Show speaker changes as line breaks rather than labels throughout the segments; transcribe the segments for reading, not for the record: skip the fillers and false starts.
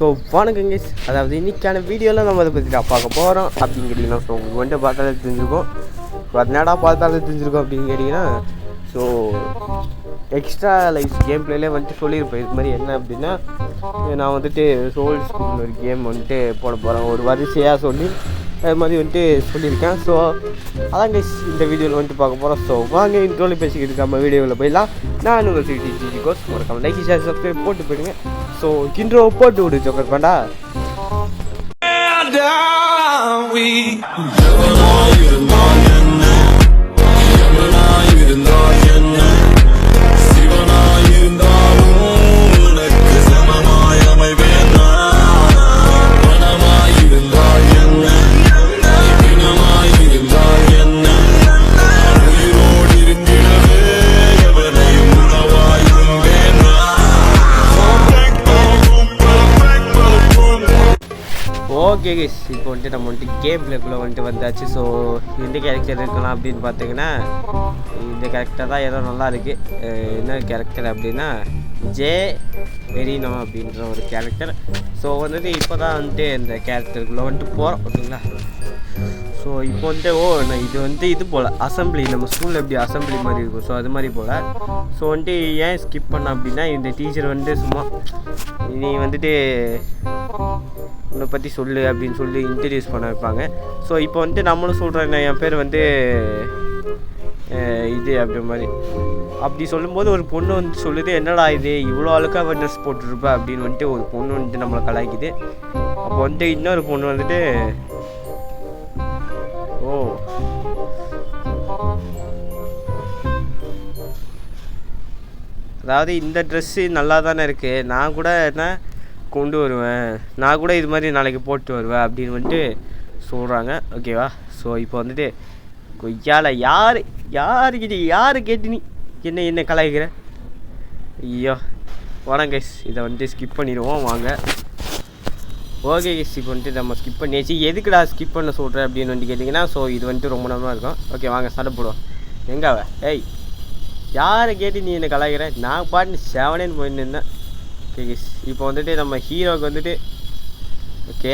So வணக்கங்க, அதாவது இன்றைக்கான வீடியோவில் நம்ம அதை பற்றி பார்க்க போகிறோம் அப்படின்னு கேட்டிங்கன்னா, ஸோ உங்களுக்கு வந்துட்டு பார்த்தாலே தெரிஞ்சிருக்கும். என்னடா பார்த்தாலே தெரிஞ்சிருக்கும் அப்படின்னு கேட்டிங்கன்னா, ஸோ எக்ஸ்ட்ரா லைஃப் கேம் பிளேலே வந்துட்டு சொல்லியிருப்பேன். இது மாதிரி என்ன அப்படின்னா, நான் வந்துட்டு சோல் ஸ்கூல் ஒரு கேம் வந்துட்டு போட போகிறேன் ஒரு வரிசையாக சொல்லி அது மாதிரி வந்துட்டு சொல்லியிருக்கேன். ஸோ அதாங்க இந்த வீடியோவில் வந்துட்டு பார்க்க போகிறோம். ஸோ வாங்க இன்ட்ரோவில் பேசிக்கிட்டு நம்ம வீடியோவில் போயிடலாம். நான் உங்கள் சிடி கோர்ஸ் மறக்காம லைக் ஷேர் சப்ஸ்கிரைப் போட்டு போயிடுங்க. ஸோ இன்ட்ரோ போட்டு விடு ஜோக்கர் பண்ணா. ஓகே கைஸ், இப்போ வந்துட்டு நம்ம வந்துட்டு கேம் பிளேக்குள்ளே வந்துட்டு வந்தாச்சு. ஸோ எந்த கேரக்டர் இருக்கலாம் அப்படின்னு பார்த்தீங்கன்னா, இந்த கேரக்டர் தான் ஏதோ நல்லா இருக்குது. என்ன கேரக்டர் அப்படின்னா ஜே வெரினோ அப்படின்ற ஒரு கேரக்டர். ஸோ வந்துட்டு இப்போ தான் வந்துட்டு இந்த கேரக்டருக்குள்ளே வந்துட்டு போகிறோம் ஓகேங்களா. ஸோ இப்போ வந்துட்டு இது வந்துட்டு இது போல் அசம்பிளி, நம்ம ஸ்கூலில் எப்படி அசம்பிளி மாதிரி இருக்கும், ஸோ அது மாதிரி போல். ஸோ வந்துட்டு ஏன் ஸ்கிப் பண்ண அப்படின்னா, இந்த டீச்சர் வந்துட்டு சும்மா நீ வந்துட்டு உன்னை பற்றி சொல்லு அப்படின்னு சொல்லி இன்ட்ரடியூஸ் பண்ண வைப்பாங்க. ஸோ இப்போ வந்துட்டு நம்மளும் சொல்கிறேன், என் பேர் வந்து இது அப்படி மாதிரி அப்படி சொல்லும்போது ஒரு பொண்ணு வந்து சொல்லுது, என்னடா இது இவ்வளோ அழுக்காக ட்ரெஸ் போட்டுருப்பா அப்படின்னு வந்துட்டு ஒரு பொண்ணு வந்துட்டு நம்மளை கலாய்க்குது. அப்போ வந்துட்டு இன்னொரு பொண்ணு வந்துட்டு அதாவது இந்த ட்ரெஸ்ஸு நல்லா தானே இருக்குது, நான் கூட என்ன கொண்டு வருவேன், நான் கூட இது மாதிரி நாளைக்கு போட்டு வருவேன் அப்படின்னு வந்துட்டு சொல்கிறாங்க ஓகேவா. ஸோ இப்போ வந்துட்டு கொய்யால யாரு கேட்டு நீ என்ன கலாய்க்கிற? ஐயோ வணக்கம் கைஸ், இதை வந்துட்டு ஸ்கிப் பண்ணிடுவோம் வாங்க. ஓகே கைஸ், இப்போ வந்துட்டு நம்ம ஸ்கிப் பண்ணியாச்சு. எதுக்குடா ஸ்கிப் பண்ண சொல்கிறேன் அப்படின்னு வந்துட்டு கேட்டிங்கன்னா, ஸோ இது வந்துட்டு ரொம்ப நேரமாக இருக்கும். ஓகே வாங்க சண்டை போடுவோம். எங்காவ ஏய் யாரை கேட்டு நீ என்ன கலாய்க்கிற? நான் பாட்டு செவனேன்னு போயின்னு இருந்தேன். ஓகே கைஸ், இப்போ வந்துட்டு நம்ம ஹீரோவுக்கு வந்துட்டு ஓகே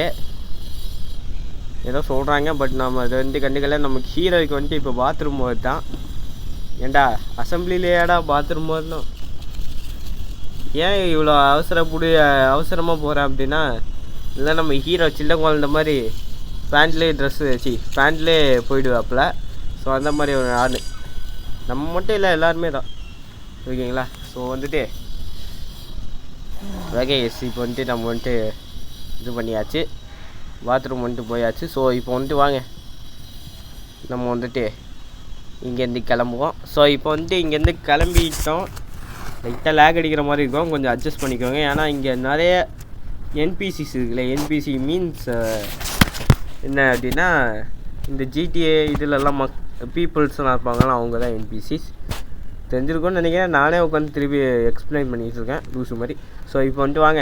ஏதோ சொல்கிறாங்க, பட் நம்ம அதை வந்து கண்டுக்கல. நமக்கு ஹீரோவுக்கு வந்துட்டு இப்போ பாத்ரூம் போகிறது தான். ஏண்டா அசம்பிளிலேயாடா பாத்ரூம் போகிறோம், ஏன் இவ்வளோ அவசரமாக போகிறேன் அப்படின்னா, இல்லை நம்ம ஹீரோ சின்ன குழந்த மாதிரி பேண்ட்லேயே போயிடுவாப்புல. ஸோ அந்த மாதிரி ஒரு ஆள் நம்ம மட்டும் இல்லை, எல்லாருமே தான் ஓகேங்களா. ஸோ வந்துட்டு ஓகே எஸ், இப்போ வந்துட்டு நம்ம வந்துட்டு இது பண்ணியாச்சு, பாத்ரூம் வந்துட்டு போயாச்சு. ஸோ இப்போ வந்துட்டு வாங்க நம்ம வந்துட்டு இங்கேருந்து கிளம்புவோம். ஸோ இப்போ வந்துட்டு இங்கேருந்து கிளம்பிட்டோம். லைட்டாக லேக் அடிக்கிற மாதிரி இருக்கும், கொஞ்சம் அட்ஜஸ்ட் பண்ணிக்கோங்க. ஏன்னா இங்கே நிறைய என்பிசிஸ் இருக்குல்ல. என்பிசி மீன்ஸ் என்ன அப்படின்னா, இந்த ஜிடிஏ இதிலெல்லாம் பீப்புள்ஸ்லாம் இருப்பாங்களா, அவங்க தான் என்பிசிஸ். தெரிஞ்சிருக்கும்னு நினைக்கிறேன், நானே உட்காந்து திருப்பி எக்ஸ்பிளைன் பண்ணிகிட்டு இருக்கேன் லூசு மாதிரி. ஸோ இப்போ வந்துட்டு வாங்க,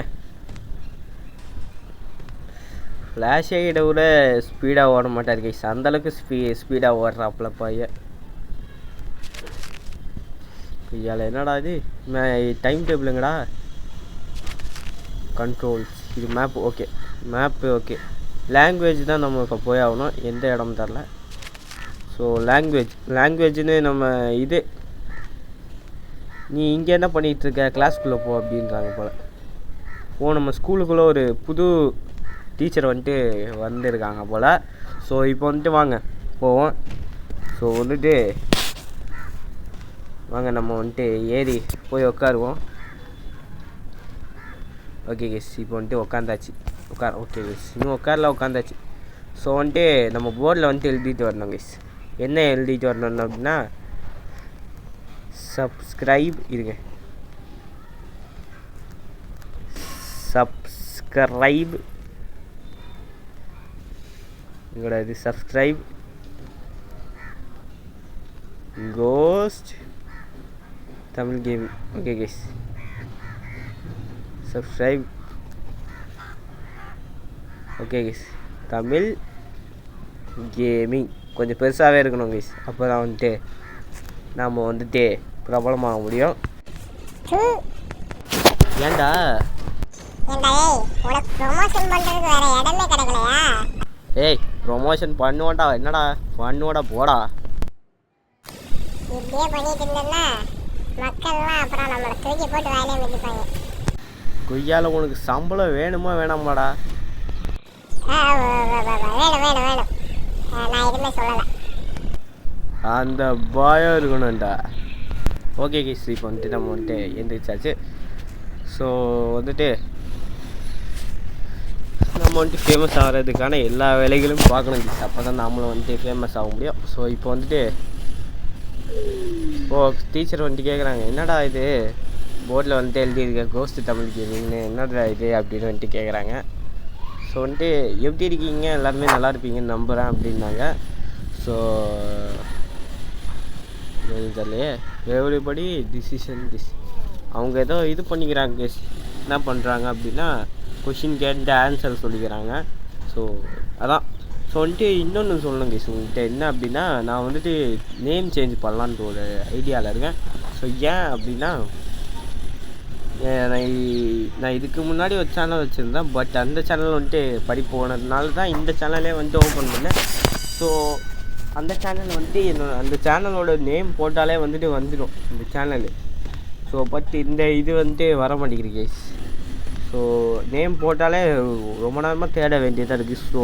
ஃப்ளாஷ் ஐடை விட ஸ்பீடாக ஓட மாட்டார் கைஸ், அந்தளவுக்கு ஸ்பீடாக ஓடுறாப்புல பையன். ஐயால என்னடா இது டைம் டேபிளுங்கடா, கண்ட்ரோல்ஸ், இது map. Okay map okay. Language தான் நம்ம இப்போ போய் ஆகணும், எந்த இடம் தரல. ஸோ லாங்குவேஜ்னு நம்ம இது நீ இங்கே என்ன பண்ணிகிட்ருக்க, கிளாஸ்க்குள்ளே போ அப்படின்றாங்க போல். நம்ம ஸ்கூலுக்குள்ளே ஒரு புது டீச்சர் வந்துட்டு வந்திருக்காங்க போல். ஸோ இப்போ வந்துட்டு வாங்க போவோம். ஸோ வந்துட்டு வாங்க நம்ம வந்துட்டு ஏறி போய் உட்காருவோம். ஓகே கேஸ், இப்போ வந்துட்டு உட்காந்தாச்சு. ஓகே கேஸ், இன்னும் உட்காந்தாச்சு. ஸோ வந்துட்டு நம்ம போர்டில் வந்துட்டு எழுதிட்டு வரணும் கேஸ். என்ன எழுதிட்டு வரணும் அப்படின்னா, சப்ஸ்கிரைப் இருங்க, சப்ஸ்கிரைப் இங்கோட இது subscribe ghost Tamil game. Okay guys, subscribe okay guys Tamil gaming கொஞ்சம் பெருசாகவே இருக்கணும் கைஸ், அப்போ தான் வந்துட்டு நாம் வந்துட்டு பிரபலமாக முடியும். ஏண்டா
ஏண்டா உனக்கு ப்ரொமோஷன் பண்ணுறதுக்கு வேறு இடமே கிடைக்கலையா?
ஏய் ப்ரொமோஷன் பண்ணுவோண்டா, என்னடா பண்ணுவோடா போடா.
இப்படியே பண்ணிட்டு இருந்தேன்னா மக்கள்லாம் அப்புறம் நம்மளை தூக்கி போட்டு வேலையை மிதிப்பாங்க.
கொய்யால உனக்கு சம்பளம் வேணுமா வேணாமாடா?
வேணும் வேணும் வேணும், நான் எதுவுமே சொல்லலை.
அந்த பயம் இருக்கணும்டா. ஓகே கேஸ், இப்போ வந்துட்டு நம்ம வந்துட்டு எந்திரிச்சாச்சு. ஸோ வந்துட்டு நம்ம வந்துட்டு ஃபேமஸ் ஆகிறதுக்கான எல்லா வேலைகளும் பார்க்கணும் கேஸ், அப்போ தான் நம்மளும் வந்துட்டு ஃபேமஸ் ஆக முடியும். ஸோ இப்போ வந்துட்டு டீச்சர் வந்துட்டு கேட்குறாங்க, என்னடா இது போர்டில் வந்துட்டு எழுதியிருக்கேன் கோஸ்ட் தமிழ் கேமிங்னு, என்னடா இது அப்படின்னு வந்துட்டு கேட்குறாங்க. ஸோ வந்துட்டு எப்படி இருக்கீங்க, எல்லாருமே நல்லா இருப்பீங்கன்னு நம்புகிறேன் அப்படின்னாங்க. ஸோ தெரியலையே எவ்ரிபடி டிசிஷன் அவங்க ஏதோ இது பண்ணிக்கிறாங்க கேஸ். என்ன பண்ணுறாங்க அப்படின்னா கொஷின் கேட்டு ஆன்சர் சொல்லிக்கிறாங்க. ஸோ அதான். ஸோ வந்துட்டு இன்னொன்று சொல்லணும் கேஸ் உங்கள்கிட்ட, என்ன அப்படின்னா நான் வந்துட்டு நேம் சேஞ்ச் பண்ணலான்ட்டு ஒரு ஐடியாவில் இருக்கேன். ஸோ ஏன் அப்படின்னா நான் இதுக்கு முன்னாடி ஒரு சேனல் வச்சுருந்தேன். பட் அந்த சேனல் வந்துட்டு படிப்பு போனதுனால தான் இந்த சேனலே வந்துட்டு ஓப்பன் பண்ணேன். ஸோ அந்த சேனல் வந்துட்டு அந்த சேனலோட நேம் போட்டாலே வந்துட்டு வந்துடும் இந்த சேனலு. ஸோ பட் இந்த இது வந்துட்டு வர மாட்டேங்குது கேஸ். ஸோ நேம் போட்டாலே ரொம்ப நேரமாக தேட வேண்டியதாக இருக்குது. ஸோ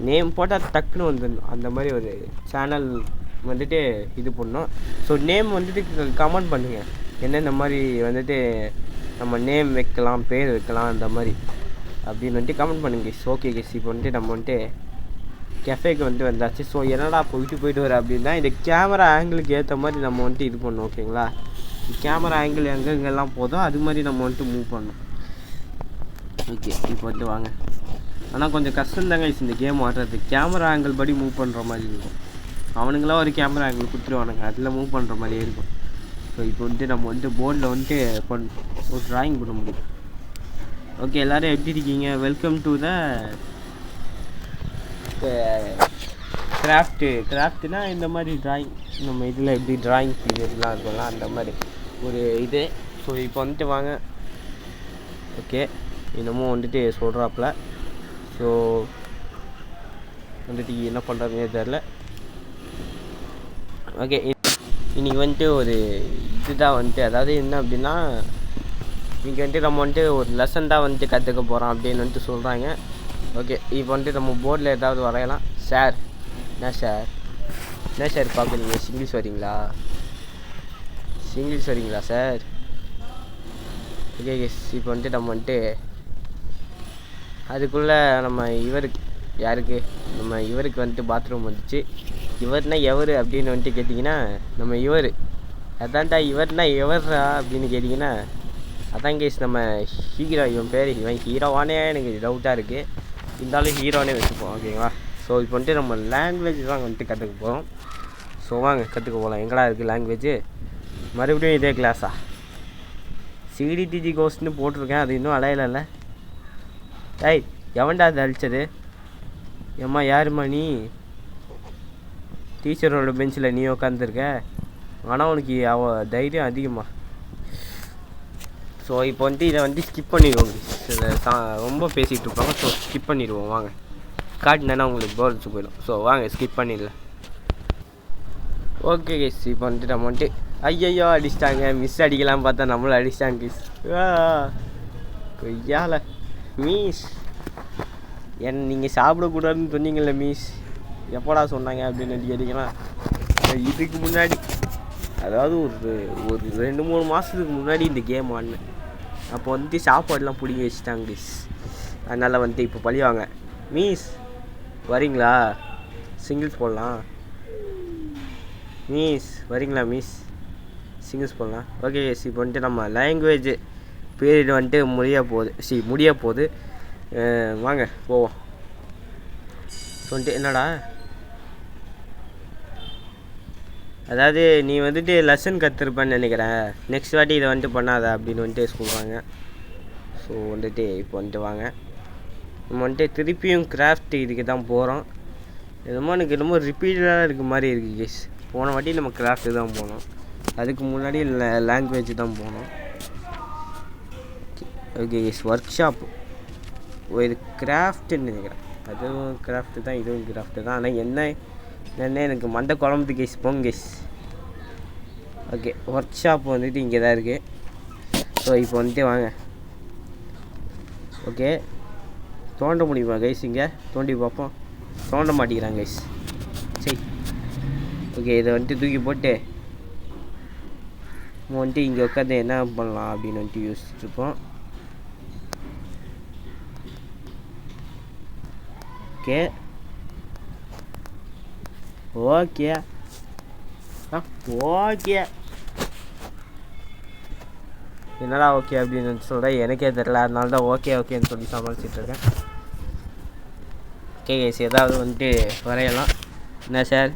நேம் போட்டால் டக்குன்னு வந்துடணும், அந்த மாதிரி ஒரு சேனல் வந்துட்டு இது பண்ணோம். ஸோ நேம் வந்துட்டு கமெண்ட் பண்ணுங்கள், என்னென்ன மாதிரி வந்துட்டு நம்ம நேம் வைக்கலாம், பேர் வைக்கலாம், அந்த மாதிரி அப்படின்னு வந்துட்டு கமெண்ட் பண்ணுங்க கேஸ். ஓகே கேஸ், இப்போ வந்துட்டு நம்ம வந்துட்டு கெஃபேக்கு வந்துட்டு வந்தாச்சு. ஸோ என்னடா போயிட்டு வர அப்படின்னா இந்த கேமரா ஆங்கிளுக்கு ஏற்ற மாதிரி நம்ம வந்துட்டு இது பண்ணோம். ஓகேங்களா, கேமரா ஆங்கிள் எங்கெங்கெல்லாம் போதோ அது மாதிரி நம்ம வந்துட்டு மூவ் பண்ணோம். ஓகே இப்போ வந்துட்டு வாங்க. ஆனால் கொஞ்சம் கஷ்டம்தாங்க இந்த கேம் ஆடுறது, கேமரா ஆங்கிள் படி மூவ் பண்ணுற மாதிரி இருக்கும். அவனுங்களாம் ஒரு கேமரா ஆங்கிள் கொடுத்துருவானுங்க, அதில் மூவ் பண்ணுற மாதிரியே இருக்கும். ஸோ இப்போ வந்துட்டு நம்ம வந்துட்டு போர்டில் வந்துட்டு ஒரு ட்ராயிங் பண்ண முடியும். ஓகே எல்லோரும் எப்படி இருக்கீங்க, வெல்கம் டு த கிராஃப்ட்னா இந்த மாதிரி ட்ராயிங், நம்ம இதில் எப்படி ட்ராயிங் பீரியட்லாம் இருக்கும்ல அந்த மாதிரி ஒரு இது. ஸோ இப்போ வந்துட்டு வாங்க. ஓகே இன்னமும் வந்துட்டு சொல்கிறாப்புல. ஸோ வந்துட்டு என்ன பண்ணுறதுனே தெரில. ஓகே இன்றைக்கி வந்துட்டு ஒரு இதுதான் வந்துட்டு, அதாவது என்ன அப்படின்னா இன்றைக்கி வந்துட்டு நம்ம வந்துட்டு ஒரு லெசன் தான் வந்துட்டு கற்றுக்க போகிறோம் அப்படின்னு வந்துட்டு சொல்கிறாங்க. ஓகே இப்போ வந்துட்டு நம்ம போர்டில் ஏதாவது வரையலாம். சார் என்ன சார் பார்க்குறீங்க, சிங்கிள்ஸ் வரீங்களா சார்? ஓகே எஸ், இப்போ வந்துட்டு நம்ம வந்துட்டு அதுக்குள்ளே நம்ம இவருக்கு வந்துட்டு பாத்ரூம் வந்துச்சு. இவர்னா எவர் அப்படின்னு வந்துட்டு கேட்டிங்கன்னா நம்ம அதான்டா இவர்னா எவர்ரா அப்படின்னு கேட்டிங்கன்னா அதான் கேஸ் நம்ம ஹீரோ. இவன் ஹீரோவானே எனக்கு டவுட்டாக இருக்குது, இருந்தாலும் ஹீரோனே வச்சுப்போம். ஓகேங்களா, ஸோ இப்போ வந்துட்டு நம்ம லாங்குவேஜ் தான் வந்துட்டு கற்றுக்க போகிறோம். ஸோ வாங்க கற்றுக்க போகலாம். எங்கடா இருக்குது லாங்குவேஜ்? மறுபடியும் இதே கிளாஸா? சிடிடிஜி கோர்ஸ்னு போட்டிருக்கேன், அது இன்னும் அலையலைல்ல. ஏய் எவன்டா அது அழிச்சது? ஏம்மா யாரும்மா நீ? டீச்சரோட பெஞ்சில் நீ உட்காந்துருக்க, ஆனால் உனக்கு தைரியம் அதிகமா. ஸோ இப்போ வந்துட்டு இதை வந்து ஸ்கிப் பண்ணிடுவோம், ரொம்ப பேசிகிட்டு இருப்பாங்க. ஸோ ஸ்கிப் பண்ணிடுவோம் வாங்க, காட்டினேன்னா உங்களுக்கு போர் அடிச்சு போயிடும். ஸோ வாங்க ஸ்கிப் பண்ணிடல. ஓகே கேஸ், இப்போ வந்துட்டு நம்ம வந்துட்டு ஐயையோ அடிச்சிட்டாங்க, மிஸ் அடிக்கலாம் பார்த்தா நம்மளும் அடிச்சிட்டாங்க கேஸ். கொய்யால மீஸ் நீங்கள் சாப்பிடக்கூடாதுன்னு சொன்னீங்கல்ல மீஸ், எப்போடா சொன்னாங்க அப்படின்னு கேட்டிங்கன்னா இதுக்கு முன்னாடி, அதாவது ஒரு 2-3 மாதத்துக்கு முன்னாடி இந்த கேம் ஆடினேன். அப்போ வந்துட்டு சாப்பாடுலாம் பிடிங்கி வச்சுட்டாங்க மிஸ், அதனால் வந்துட்டு இப்போ பழிவாங்க. மீஸ் வரீங்களா, சிங்கிள்ஸ் போடலாம். மீஸ் வரீங்களா மிஸ், சிங்கிள்ஸ் போடலாம். ஓகே எஸ், இப்போ வந்துட்டு நம்ம லாங்குவேஜ் பீரியட் வந்துட்டு முடிய போகுது. வாங்க போவோம். வந்துட்டு என்னடா, அதாவது நீ வந்துட்டு லெசன் கற்றுருப்பேன்னு நினைக்கிறேன், நெக்ஸ்ட் வாட்டி இதை வந்துட்டு பண்ணாத அப்படின்னு வந்துட்டு சொல்கிறாங்க. ஸோ வந்துட்டு இப்போ வந்துட்டு வாங்க, நம்ம வந்துட்டு திருப்பியும் கிராஃப்ட் இதுக்கு தான் போகிறோம். எனக்கு என்னமோ ரிப்பீட்டடாக இருக்க மாதிரி இருக்குது கேஸ். போன வாட்டி நம்ம கிராஃப்ட்டு தான் போனோம், அதுக்கு முன்னாடி லாங்குவேஜ் தான் போனோம். ஓகே கேஸ், ஒர்க் ஷாப் இது கிராஃப்ட்டுன்னு நினைக்கிறேன். அதுவும் கிராஃப்ட்டு தான், இதுவும் கிராஃப்ட்டு தான். ஆனால் என்னென்ன எனக்கு மண்டை குழம்புது கேஸ். போங்க கேஸ். ஓகே, ஒர்க் ஷாப் வந்துட்டு இங்கே தான் இருக்குது. ஸோ இப்போ வந்துட்டு வாங்க. ஓகே, தோண்ட முடியுமா கைஸ்? இங்கே தோண்டி பார்ப்போம். தோண்ட மாட்டேங்கிறாங்க கைஸ். சரி, ஓகே, இதை வந்துட்டு தூக்கி போட்டு நம்ம வந்துட்டு இங்கே உட்காந்து என்ன பண்ணலாம் அப்படின்னு வந்துட்டு யோசிச்சுட்ருப்போம். ஓகே ஓகே ஓகே என்னடா ஓகே அப்படின்னு சொல்கிறேன், எனக்கே தெரில. அதனால தான் ஓகேன்னு சொல்லி சமாளிச்சிட்ருக்கேன். ஓகே கைஸ், ஏதாவது வந்துட்டு வரையலாம். என்ன சார்,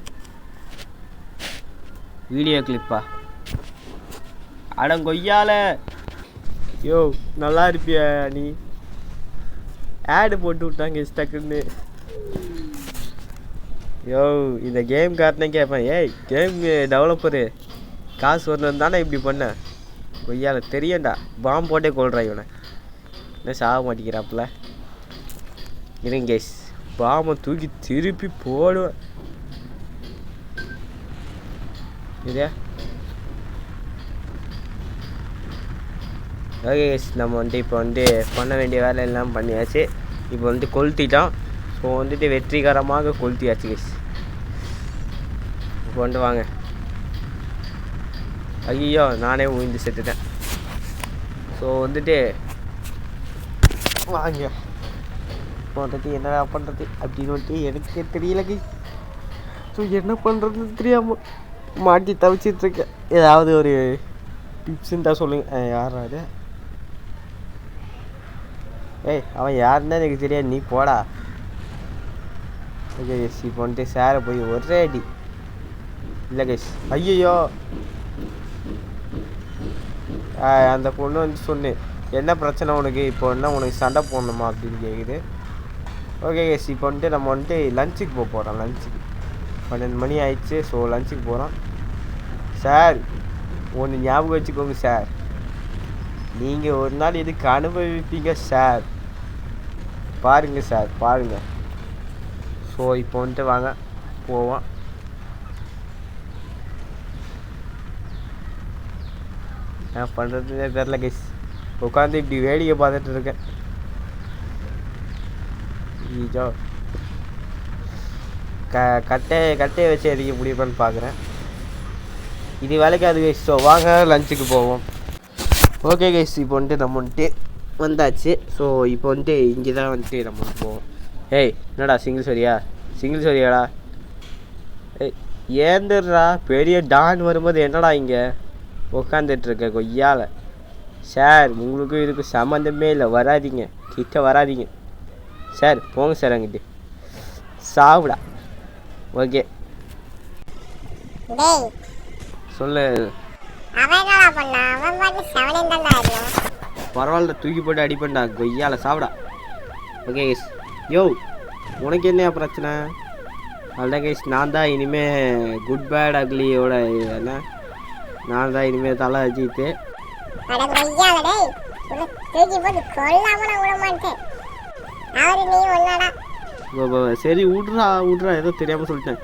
வீடியோ கிளிப்பா? அடங்கொய்யால யோ, நல்லா இருப்பிய நீ. ஆடு போட்டு விட்டாங்க டக்குன்னு. யோ, இந்த கேம் காட்டினே கேட்பேன். ஏய், கேம் டெவலப்பரு காசு வரணும் தானே இப்படி பண்ண? கொய்யால தெரியண்டா, பாம்பு போட்டே கொள்றா இவனை. என்ன சாக மாட்டேங்கிறாப்புல. இருங்க கேஸ், பாம்பை தூக்கி திருப்பி போடுவேன். இதே ஓகே கேஸ், நம்ம வந்துட்டு இப்போ வந்து பண்ண வேண்டிய வேலையெல்லாம் பண்ணியாச்சு. இப்போ வந்துட்டு கொளுத்திட்டோம். ஸோ வந்துட்டு வெற்றிகரமாக கொளுத்தியாச்சு கேஸ். இப்போ வந்துட்டு வாங்க. ஐயோ, நானே உயிர்ந்து செத்துட்டேன். ஸோ வந்துட்டு வாங்க வந்துட்டு என்ன பண்ணுறது அப்படின்னு வந்துட்டு எனக்கே தெரியல கை. ஸோ என்ன பண்ணுறதுன்னு தெரியாமல் மாட்டி தவிச்சிட்ருக்கேன். ஏதாவது ஒரு டிப்ஸுன்னு தான் சொல்லுங்கள். யார் அது? ஏய், அவன் யாருன்னா எனக்கு தெரியாது, நீ போடா. ஓகே கேஸ், இப்போ வந்துட்டு சேரை போய் ஒரே அடி. இல்லை கேஸ், ஐயோ, அந்த பொண்ணு வந்து சொன்னேன், என்ன பிரச்சனை உனக்கு, இப்போ என்ன உனக்கு சண்டை போடணுமா அப்படின்னு கேட்குது. ஓகே கேஸ், இப்போ வந்துட்டு நம்ம வந்துட்டு லஞ்சுக்கு போக போகிறோம். லஞ்சுக்கு 12 மணி ஆயிடுச்சு. ஸோ லஞ்சுக்கு போகிறோம். சார், ஒன்று ஞாபகம் வச்சுக்கோங்க சார், நீங்கள் ஒரு நாள் இதுக்கு அனுபவிப்பீங்க சார். பாருங்கள் சார், பாருங்கள். ஸோ இப்போ வந்துட்டு வாங்க போவோம். என்ன பண்ணுறதுனே தெரில கைஸ். உட்காந்து இப்படி வேடிக்கை பார்த்துட்டு இருக்கேன். ஈஜோ கட்டையை வச்சு அடிக்க முடியுமான்னு பார்க்குறேன். இது வேலைக்காது கைஸ். ஸோ வாங்க லஞ்சுக்கு போவோம். ஓகே கைஸ், இப்போ வந்துட்டு நம்ம வந்துட்டு வந்தாச்சு. ஸோ இப்போ வந்துட்டு இங்கே தான் வந்துட்டு நம்ம போவோம். ஏய், என்னடா சிங்கிள் சரியாடா? ஏய், ஏந்துடுறா, பெரிய டான் வரும்போது என்னடா இங்கே உட்காந்துட்ருக்க கொய்யால. சார், உங்களுக்கும் இதுக்கு சம்மந்தமே இல்லை, வராதிங்க, கிட்ட வராதிங்க சார். போங்க சார் அங்கிட்டு சாப்பிடா. ஓகே சொல்லு. பரவாயில்ல, தூக்கி போட்டு அடிப்பண்டா கொய்யால, சாப்பிடா. Okay guys. யோ, உனக்கு என்ன பிரச்சனை? அதான் கைஸ், நான் தான் இனிமேல் குட் பேட் அக்லியோட என்ன, நான் தான் இனிமேல் தலை அஜித்து. சரி விட்றா, ஏதோ தெரியாமல் சொல்லிட்டேன்.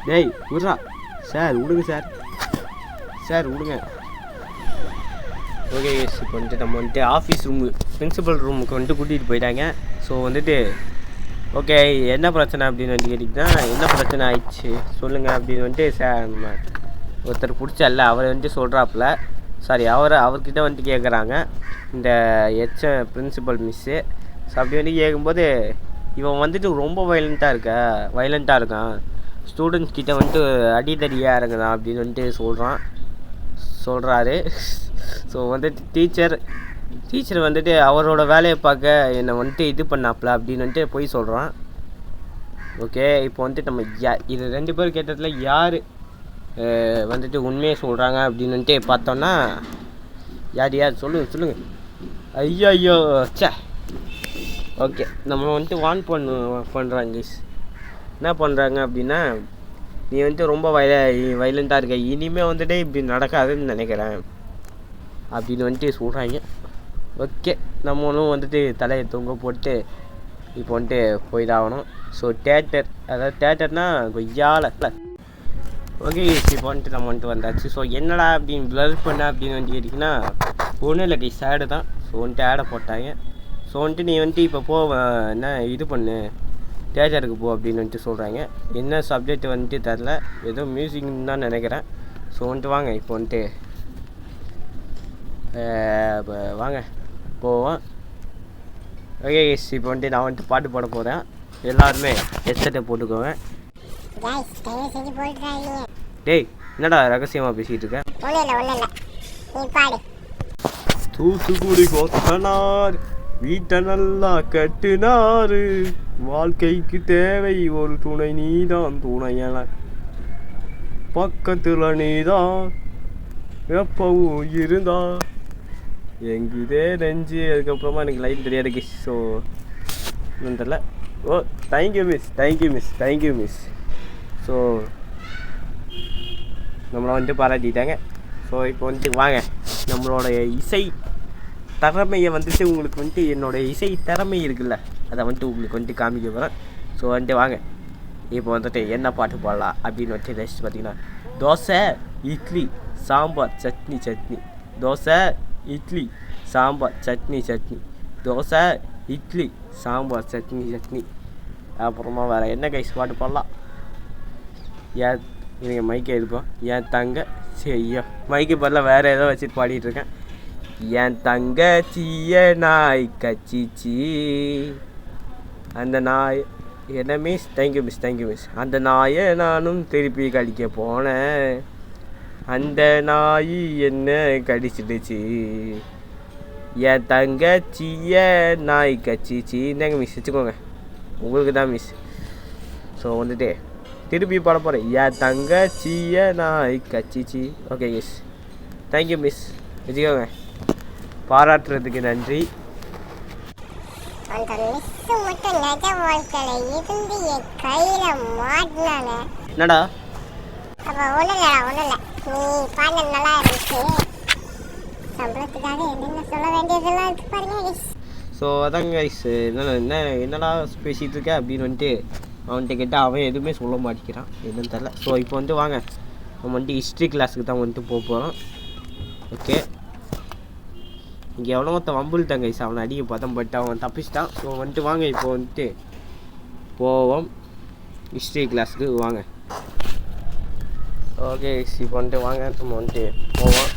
டேய் விட்றா சார், விடுங்க சார் விடுங்க. ஓகே கைஸ், இப்போ வந்துட்டு நம்ம வந்துட்டு ஆஃபீஸ் ரூமு, பிரின்சிபல் ரூமுக்கு வந்துட்டு கூட்டிகிட்டு போயிட்டாங்க. ஸோ வந்துட்டு ஓகே, என்ன பிரச்சனை அப்படின்னு வந்து கேட்டிங்கன்னா, என்ன பிரச்சனை ஆயிடுச்சு சொல்லுங்கள் அப்படின்னு வந்துட்டு சார் ஒருத்தர் பிடிச்சல்ல அவர் வந்துட்டு சொல்கிறாப்புல. சாரி, அவர்கிட்ட வந்துட்டு கேட்குறாங்க இந்த பிரின்சிபல் மிஸ்ஸு. ஸோ அப்படி வந்து கேட்கும்போது இவன் வந்துட்டு ரொம்ப வைலண்ட்டாக இருக்கான், ஸ்டூடெண்ட்ஸ் கிட்டே வந்துட்டு அடிதடியாக இறங்குதான் அப்படின்னு வந்துட்டு சொல்கிறாரு. ஸோ வந்துட்டு டீச்சர் வந்துட்டு அவரோட வேலையை பார்க்க என்னை வந்துட்டு இது பண்ணாப்புல அப்படின்னு வந்துட்டு போய் சொல்கிறான். ஓகே, இப்போ வந்துட்டு நம்ம இது 2 பேர் கேட்டதில் யார் வந்துட்டு உண்மையை சொல்கிறாங்க அப்படின்னு வந்துட்டு பார்த்தோன்னா, யார் சொல்லுங்கள். ஐயோ சே. ஓகே, நம்ம வந்துட்டு வார்ன் பண்ணுறாங்க. என்ன பண்ணுறாங்க அப்படின்னா, நீ வந்துட்டு ரொம்ப வைலண்ட்டாக இருக்க, இனிமேல் வந்துட்டு இப்படி நடக்காதுன்னு நினைக்கிறேன் அப்படின்னு வந்துட்டு சொல்கிறாங்க. ஓகே நம்மளும் வந்துட்டு தலையை தொங்க போட்டு இப்போ வந்துட்டு போய் தான் ஆகணும். ஸோ தேட்டர், அதாவது தேட்டர்னால் கொய்யால. ஓகே இப்போ வந்துட்டு நம்ம வந்துட்டு வந்தாச்சு. ஸோ என்னடா அப்படின்னு ப்ளர் பண்ண அப்படின்னு வந்துட்டு கேட்டிங்கன்னா ஒன்றும் இல்லை கைஸ், ஆடு தான். ஸோ வந்துட்டு ஆடை போட்டாங்க. ஸோ வந்துட்டு நீ வந்துட்டு இப்போ போ, என்ன இது பண்ணு, தேட்டருக்கு போ அப்படின்னு வந்துட்டு சொல்கிறாங்க. என்ன சப்ஜெக்ட் வந்துட்டு தெரில, ஏதோ மியூசிக்னு தான் நினைக்கிறேன். ஸோ வந்துட்டு வாங்க இப்போ வந்துட்டு வாங்க போவோம். ஓகே கைஸ் இப்போ வந்துட்டு நான் வந்துட்டு பாட்டு போட போகிறேன். எல்லாருமே ஹெட்செட்டை போட்டுக்கோங்க. டேய் என்னடா ரகசியமாக பேசிகிட்டு இருக்க? தூத்துக்குடி கொத்தனார் வீட்டை நல்லா கட்டுனாரு, வாழ்க்கைக்கு தேவை ஒரு துணை, நீதான் துணையன, பக்கத்தில் நீதான் எப்பவும் இருந்தா எங்குதே நெஞ்சு. அதுக்கப்புறமா எனக்கு லைன் தெரியாது கிஸ். ஸோ இன்னும் தெரில. Oh thank you miss, thank you miss, thank you miss. So நம்மளை வந்துட்டு பாராட்டிட்டாங்க. ஸோ இப்போ வந்துட்டு வாங்க நம்மளோட இசை திறமையை வந்துட்டு உங்களுக்கு வந்துட்டு என்னோடய இசை திறமை இருக்குல்ல, அதை வந்துட்டு உங்களுக்கு வந்துட்டு காமிக்க போகிறேன். ஸோ வந்துட்டு வாங்க இப்போ வந்துட்டு என்ன பாட்டு பாடலாம் அப்படின்னு வந்துட்டு நெக்ஸ்ட் பார்த்தீங்கன்னா தோசை இட்லி சாம்பார் சட்னி சட்னி, தோசை இட்லி சாம்பார் சட்னி சட்னி, தோசை இட்லி சாம்பார் சட்னி சட்னி. அப்புறமா வேறு என்ன கைஸ் பாட்டு பாடலாம்? ஏன் எனக்கு மைக்கை இருக்கும், என் தங்க ஐயோ மைக்கு பதில் வேறு ஏதோ வச்சுட்டு பாடிட்டுருக்கேன். என் தங்கச்சிய நாய் கச்சிச்சி, அந்த நாய் என்ன miss, thank you miss, thank you miss. அந்த நாயை நானும் திருப்பி கடிக்க போனேன், அந்த நாய் என்ன கடிச்சிடுச்சு, என் தங்கச்சிய நாய் கச்சிச்சி. இந்தாங்க மிஸ் வச்சுக்கோங்க, உங்களுக்கு தான் மிஸ். ஸோ வந்துட்டு திருப்பி பாட போகிறேன், என் தங்கச்சிய நாய் கச்சிச்சி. ஓகே மிஸ், தேங்க்யூ மிஸ், வச்சுக்கோங்க. பாராட்டுறதுக்கு நன்றி. என்னடா ஸோ அதாங்க கைஸ், என்னடா பேசிகிட்டு இருக்க அப்படின்னு வந்துட்டு அவன்கிட்ட கேட்டால் அவன் எதுவுமே சொல்ல மாட்டேங்கிறான், எதுன்னு தெரில. ஸோ இப்போ வந்துட்டு வாங்க நம்ம வந்துட்டு ஹிஸ்ட்ரி கிளாஸுக்கு தான் வந்துட்டு போக போகிறோம். ஓகே இங்கே எவ்வளோ மொத்தம் வம்புல்ட்டாங்க கைஸ், அவனை அடிக்க பார்த்தா பட் அவன் தப்பிச்சிட்டான். ஸோ வந்துட்டு வாங்க இப்போ வந்துட்டு போவோம் ஹிஸ்ட்ரி கிளாஸுக்கு வாங்க. ஓகே இப்போ வந்துட்டு வாங்க நம்ம வந்துட்டு போவோம்.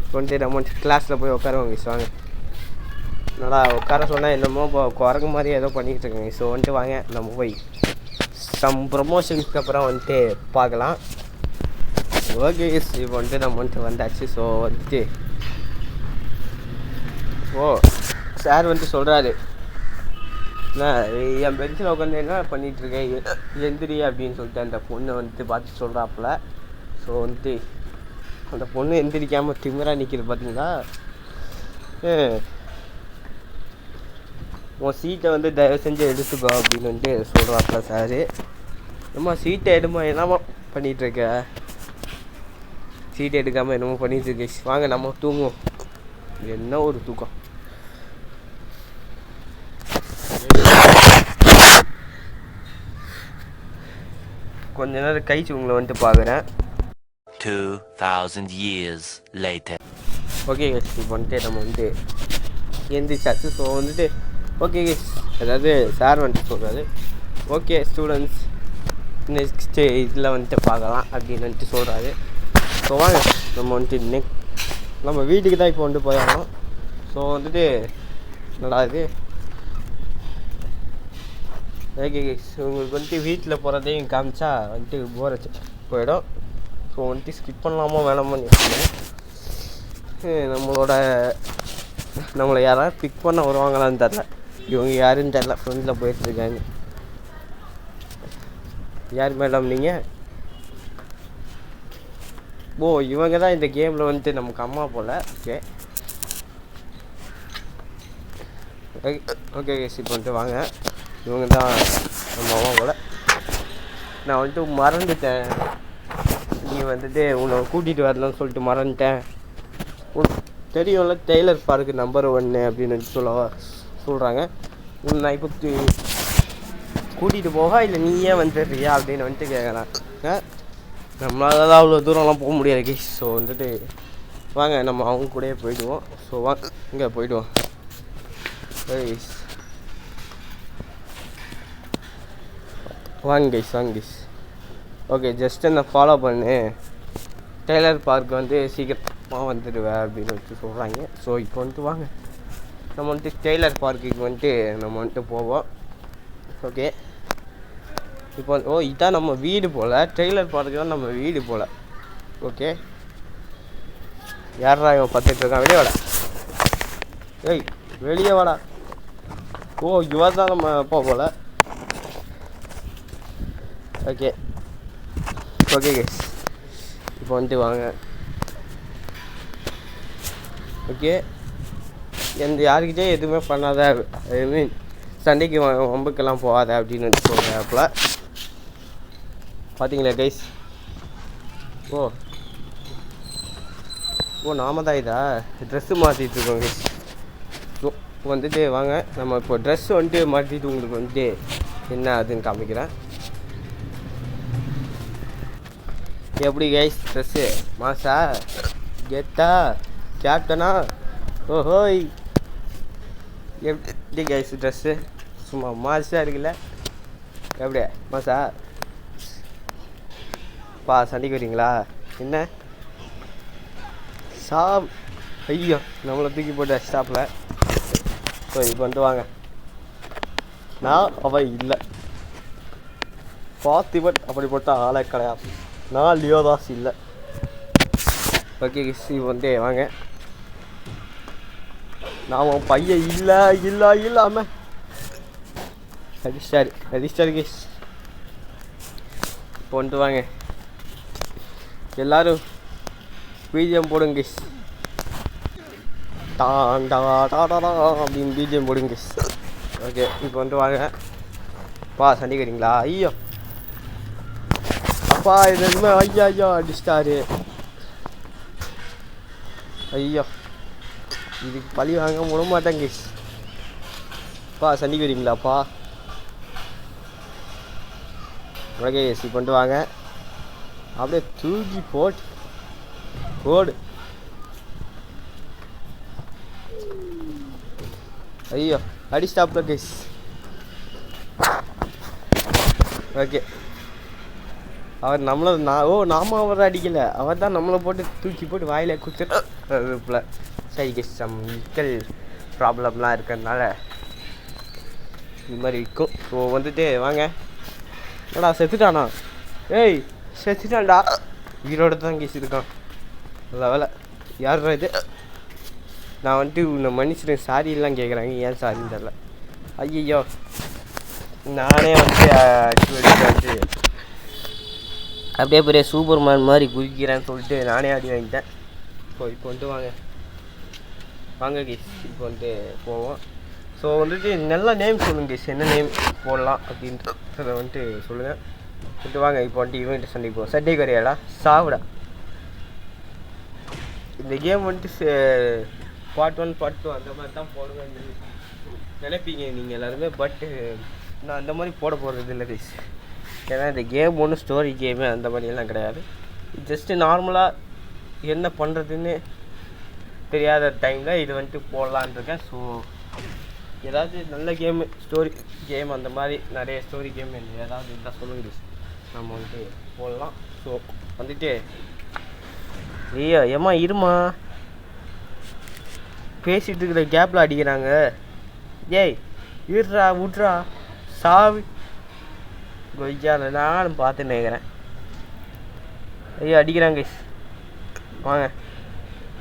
இப்போ வந்துட்டு நம்ம வந்துட்டு கிளாஸில் போய் உட்காருவோங்க கைஸ். வாங்க நல்லா உட்கார சொன்னால் என்னமோ இப்போ குரங்கு மாதிரி ஏதோ பண்ணிக்கிட்டு இருக்கேங்க. ஸோ வந்துட்டு வாங்க நம்ம போய் சம் ப்ரொமோஷன்ஸ்க்கு அப்புறம் வந்துட்டு பார்க்கலாம். ஓகே இப்போ வந்துட்டு நம்ம வந்துட்டு வந்தாச்சு. ஸோ வந்துட்டு சார் வந்துட்டு சொல்கிறாரு, என் பெஞ்சில் உட்காந்து என்ன பண்ணிகிட்ருக்கேன் எந்திரி அப்படின்னு சொல்லிட்டு அந்த பொண்ணை வந்துட்டு பார்த்து சொல்கிறாப்புல. ஸோ வந்துட்டு அந்த பொண்ணு எந்திரிக்காமல் திமிராக நிற்கிது பார்த்தீங்களா. உன் சீட்டை வந்து தயவு செஞ்சு எடுத்துக்கோ அப்படின்னு வந்துட்டு சொல்கிறாப்புல சார். அம்மா சீட்டை எடுமா, என்னம்மா பண்ணிகிட்ருக்க, சீட்டை எடுக்காமல் என்னமோ பண்ணிகிட்ருக்க. வாங்க நம்ம தூங்குவோம். என்ன ஒரு தூக்கம். கொஞ்ச நேரம் கழிச்சு உங்களை வந்துட்டு பார்க்குறேன்.
2000 years later.
ஓகே கேஸ் இப்போ வந்துட்டு நம்ம வந்துட்டு எந்திரிச்சாச்சு. ஸோ வந்துட்டு ஓகே கேஸ், அதாவது சார் வந்துட்டு சொல்கிறாரு, ஓகே ஸ்டூடெண்ட்ஸ் நெக்ஸ்ட்டு இதில் வந்துட்டு பார்க்கலாம் அப்படின்னு வந்துட்டு சொல்கிறாரு. ஸோ வாங்க நம்ம வந்துட்டு நம்ம வீட்டுக்கு தான் இப்போ வந்துட்டு போயிடணும். ஸோ வந்துட்டு நல்லா இது ஓகே கேஸ், உங்களுக்கு வந்துட்டு வீட்டில் போகிறதையும் காமிச்சா வந்துட்டு போர் வச்சு போயிடும். ஸோ வந்துட்டு ஸ்கிப் பண்ணலாமா வேணாமான்னு நம்மளை யாராவது பிக் பண்ண வருவாங்களான்னு தெரில, இவங்க யாருன்னு தெரில, ஃப்ரெண்டில் போயிட்டுருக்காங்க. யார் மேடம் நீங்கள்? இவங்க தான் இந்த கேமில் வந்துட்டு நமக்கு அம்மா போல். ஓகே ஓகே கேஸ் இப்போ வந்துட்டு வாங்க, இவங்க தான் நம்ம அம்மா போல். நான் வந்துட்டு மறந்துட்டேன், நீ வந்துட்டு உன்னை கூட்டிகிட்டு வரலன்னு சொல்லிட்டு மறந்துட்டேன். தெரியும்ல டெய்லர் பார்க்கு நம்பர் 1 அப்படின்னு சொல்கிறாங்க. நான் இப்போ கூட்டிகிட்டு போவா இல்லை நீயே வந்துடுறியா அப்படின்னு வந்துட்டு கேட்குறாங்க. நம்மளால தான் அவ்வளோ தூரம்லாம் போக முடியாது கைஸ். ஸோ வந்துட்டு வாங்க நம்ம அவங்க கூடயே போயிடுவோம். ஸோ வாங்க இங்கே போயிடுவோம் கைஸ். வாங்க கைஸ். ஓகே ஜஸ்ட் என்ன ஃபாலோ பண்ணு, டெய்லர் பார்க் வந்து சீக்கிரமாக வந்துடுவேன் அப்படின்னு வந்துட்டு சொல்கிறாங்க. ஸோ இப்போ வந்துட்டு வாங்க நம்ம வந்துட்டு டெய்லர் பார்க்குக்கு வந்துட்டு நம்ம வந்துட்டு போவோம். ஓகே இப்போ இதான் நம்ம வீடு போல், டெய்லர் பார்க்கு தான் நம்ம வீடு போல். ஓகே யாரா இவன் பார்த்துட்ருக்கான்? வெளியே வாடா, ஏய் வெளியே வாடா. இவன் தான் நம்ம அப்பா போல். ஓகே கைஸ் இப்போ வந்துட்டு வாங்க. ஓகே யாருக்கிட்டே எதுவுமே பண்ணாத, ஐ மீன் சண்டைக்கு வம்புக்கெல்லாம் போகாத அப்படின்னு வந்து சொல்கிறப்பல பார்த்தீங்களா கைஸ்? நாம தான் இதா ட்ரெஸ்ஸு மாற்றிட்டுருக்கோம் கைஸ். ஸோ வந்துட்டு வாங்க நம்ம இப்போ ட்ரெஸ் வந்துட்டு மாற்றிட்டு உங்களுக்கு வந்துட்டு என்ன அதுன்னு காமிக்கிறேன். எப்படி கைஸ் ட்ரெஸ்ஸு மாசா கெத்தா கேப்டனா? ஓஹோய் எப்படி கைஸ் ட்ரெஸ்ஸு சும்மா மாசாக இருக்குல்ல? எப்படியா மாசா? சண்டைக்கு வரீங்களா என்ன? ஐயோ நம்மளை தூக்கி போட்டு ஸ்டாப்பில். ஸோ இப்போ வந்துட்டு வாங்க. நான் அவள் இல்லை, பார்த்திபன் அப்படிப்பட்ட ஆளை கிடையாது. நான் லியோதாஸ் இல்லை. ஓகே இப்போ வந்து வாங்க. நான் உன் பையன் இல்லாமல் ரெஜிஸ்டர் கேஸ். இப்போ வந்துட்டு வாங்க எல்லோரும் பிஜிஎம் போடுங்க கேஸ். அப்படின்னு பிஜிஎம் போடுங்க கேஸ். ஓகே இப்போ வந்துட்டு வாங்க. சண்டிக்கிறீங்களா? ஐயோ அப்பா இது எதுவுமே ஐயா அடிச்சிட்டாரு. ஐயோ இதுக்கு பழி வாங்க விட மாட்டேன் கேஸ். சண்டிக்கு வரீங்களாப்பா? ஓகே கேஸ் இப்போ வந்துட்டு வாங்க. அப்படியே தூக்கி போடு. ஐயோ அடிஸ்டாப்ல கேஸ். ஓகே அவர் நம்மளை நாம அவரை அடிக்கலை, அவர் தான் நம்மளை போட்டு தூக்கி போட்டு வாயில குத்துட்டு. சரி கேஸ் சம் மிக்கல் ப்ராப்ளம்லாம் இருக்கிறதுனால இது மாதிரி இருக்கும். ஸோ வந்துட்டு வாங்க. என்னடா செத்துட்டானா? ஏய் செத்துட்டான்டா. உயிரோட தான் கேஸ் இருக்கான். நல்ல வேலை. யாருடா இது? நான் வந்துட்டு உன்னை மன்னிச்சிட்டேன் சாரிலாம் கேட்குறாங்க. ஏன் சாரின்னு தெரில. ஐயோ நானே வந்துட்டு அப்படியே பெரிய சூப்பர்மேன் மாதிரி குதிக்கிறேன்னு சொல்லிட்டு நானே அடி வாங்கிட்டேன். ஸோ இப்போ வந்துட்டு வாங்க கேஸ் இப்போ வந்துட்டு போவோம். ஸோ வந்துட்டு நல்ல நேம் சொல்லுங்கள் கேஸ், என்ன நேம் போடலாம் அப்படின்றத வந்துட்டு சொல்லுங்கள். வந்துட்டு வாங்க இப்போ வந்துட்டு ஈவெண்ட் சண்டைக்கு சட்டை கரையாடா சாவிடா. இந்த கேம் வந்துட்டு பார்ட் 1 பார்ட் 2 அந்த மாதிரி தான் போடுவேன்னு நினைப்பீங்க நீங்கள் எல்லாருமே. பட்டு நான் அந்த மாதிரி போட போகிறது இல்லை கைஸ். ஏன்னா இந்த கேம் ஒன்றும் ஸ்டோரி கேமு அந்த மாதிரியெல்லாம் கிடையாது. ஜஸ்ட்டு நார்மலாக என்ன பண்ணுறதுன்னு தெரியாத டைமில் இது வந்துட்டு போடலான்ருக்கேன். ஸோ ஏதாவது நல்ல கேமு ஸ்டோரி கேம் அந்த மாதிரி நிறைய ஸ்டோரி கேம் ஏதாவது இருந்தால் சொல்லுங்க நம்ம வந்துட்டு போடலாம். ஸோ வந்துட்டு ஐயோ ஏம்மா இருமா பேசிகிட்டு இருக்கிற கேப்பில் அடிக்கிறாங்க. ஏய் விட்றா சாவி கொய்யால நானும் பார்த்து நினைக்கிறேன். ஐயோ அடிக்கிறாங்க கைஸ். வாங்க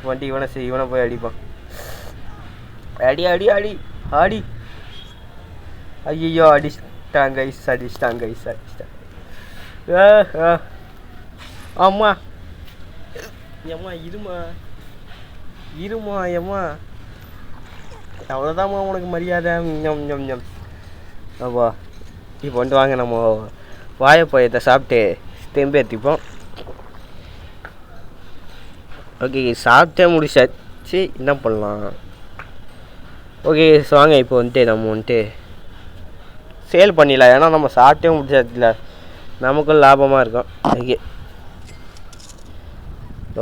வண்டி இவனை போய் அடிப்பான். அடி ஐயோ அடிச்சிட்டாங்க கைஸ். அம்மா ஏம்மா இருமா ஏம்மா அவ்வளோதாம்மா உனக்கு மரியாதை. அப்பா இப்போ வந்துட்டு வாங்க நம்ம வாழைப்பழத்தை சாப்பிட்டு தெம்பேற்றிப்போம். ஓகே சாப்பிட்டே வச்சு என்ன பண்ணலாம்? ஓகே ஸோ வாங்க இப்போ வந்துட்டு நம்ம வந்துட்டு சேல் பண்ணிடலாம். ஏன்னா நம்ம சாப்பிட்டே முடிச்சதில்ல, நமக்கும் லாபமாக இருக்கும். ஓகே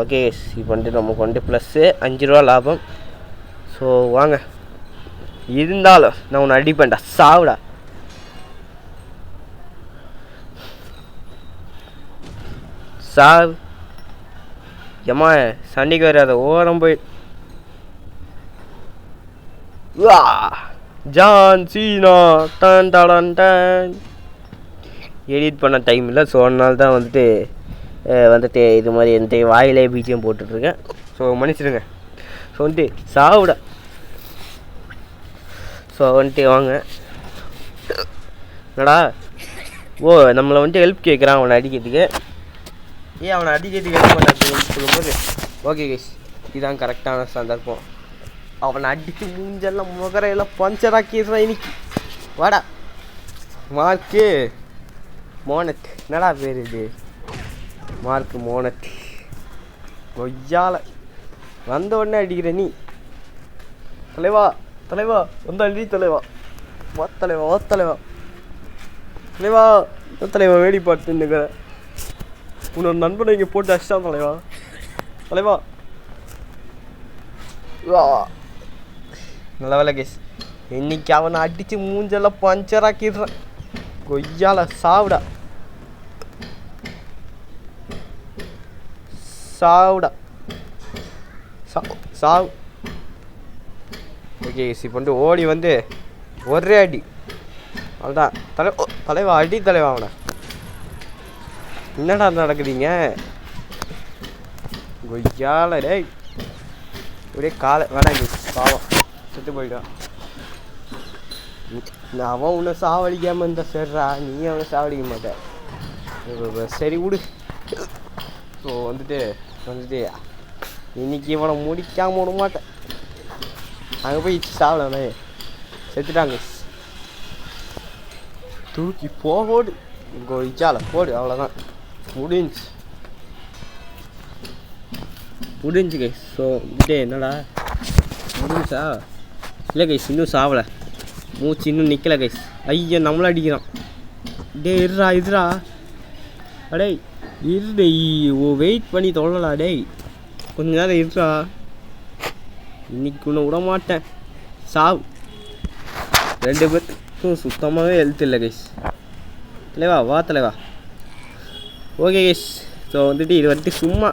ஓகே இப்போ வந்துட்டு நமக்கு வந்துட்டு ப்ளஸ்ஸு 5 ரூபா லாபம். ஸோ வாங்க, இருந்தாலும் நான் உன்னை அடிப்பேன்டா, சாவுடா. சாவ் ஏம்மா சண்டைக்கு வராத, ஓரம் போய் John Cena done done done. Edit பண்ண டைம் இல்லை, ஸோ அதனால தான் வந்துட்டு இது மாதிரி எந்த வாயிலே பிஜிஎம் போட்டுட்ருக்கேன். ஸோ மன்னிச்சிடுங்க. ஸோ வந்துட்டு சாவுடா. ஸோ வந்துட்டு வாங்க. என்னடா நம்மளை வந்துட்டு ஹெல்ப் கேட்குறான் அவனை அடிக்கிறதுக்கு. அவனை அடிக்கிறதுக்கு ஹெல்ப் பண்ண சொல்லும்போது ஓகே கைஸ், இதுதான் கரெக்டான சந்தர்ப்பம். அவனை அடித்து மூஞ்செல்லாம் முகரையெல்லாம் பஞ்சராக்கிடுறான் இன்னைக்கு. வாடா மார்க்கு மோனட், என்னடா பேர் இது? Mark Monet. கொய்யால வந்த உடனே அடிக்கிற நீ. தலைவா தலைவா வந்த அடி தலைவா. வா தலைவா வா தலைவா. தலைவா தலைவா வேடி பார்த்துன்னுக்கிற உன்னோட நண்பனை இங்கே போட்டு அடிச்சான் தலைவா. தலைவா நல்ல வேலை கேஸ், இன்னைக்கு அவனை அடித்து மூஞ்செல்லாம் பஞ்சராக்கிடுறான். கொய்யால சாவுடா சாவுடா சாவு. ஓகே இப்போ வந்து ஓடி வந்து ஒரே அடி, அவ்வளோதான். தலைவா அடி தலைவா அவனை. என்னடா நடக்குதுங்க? கொய்யால டேய் ஒரே காலை வேணாங்க, பாவம் செத்து போயிட்டான். அவன் உன்னை சாவடிக்காமல் இருந்தால் சரிடா, நீ அவனை சாவடிக்க மாட்டேன். சரி விடு. ஸோ வந்துட்டு இன்னைக்கு இவனை முடிக்காம விட மாட்டேன். அங்கே போய் சாப்பிடானே செத்துட்டாங்க. தூக்கி போடு கொய்யால போடு, அவ்வளோதான் முடிஞ்சு கைஸ். ஸோ என்னடா முடிஞ்சா? இல்லை கைஸ், இன்னும் சாவலை, மூச்சு இன்னும் நிற்கலை கைஸ். ஐயா நம்மளும் அடிக்கிறான். இருடா அடே இருடே, வெயிட் பண்ணி தொழலா டேய், கொஞ்ச நேரம் இருடா. இன்னைக்கு ஒன்று விட மாட்டேன், சாவு. 2 பேருக்கும் சுத்தமாகவே ஹெல்த் இல்லை கைஸ். தலைவா வா தலைவா. ஓகே கைஸ், ஸோ இது வந்துட்டு சும்மா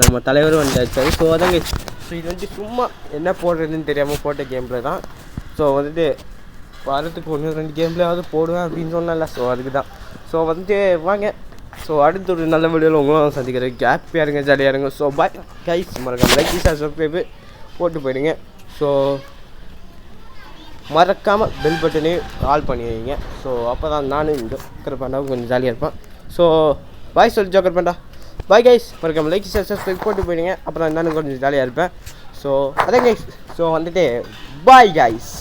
நம்ம தலைவரும் வந்தாச்சு. ஸோ அதான் கைஸ், ஸோ இது வந்துட்டு சும்மா என்ன போடுறதுன்னு தெரியாமல் போட்ட கேமில் தான். ஸோ வாரத்துக்கு 1-2 கேம்லேயாவது போடுவேன் அப்படின்னு சொன்னல. ஸோ அதுக்கு தான். ஸோ வாங்க. ஸோ அடுத்த ஒரு நல்ல வீடியோவில் உங்களும் சந்திக்கிறேன். ஹாப்பியாக இருங்க, ஜாலியாக இருங்க. ஸோ பாய் கைஸ், மறக்காம லைக் சப்ஸ்கிரைபு போட்டு போயிடுங்க. ஸோ மறக்காமல் பெல் பட்டனையும் ஆல் பண்ணி வைங்க. ஸோ அப்போ தான் நானும் இந்த ஜோக்கர் பண்ணாவும் கொஞ்சம் ஜாலியாக இருப்பேன். ஸோ பாய் சொல்லி ஜோக்கர் பண்ணா பாய் கைஸ், மறக்காம லைக் சப்ஸ்கிரைப் போட்டு போயிடுங்க. அப்புறம் நானும் கொஞ்சம் ஜாலியாக இருப்பேன். ஸோ அதான் கைஸ், ஸோ பாய் கைஸ்.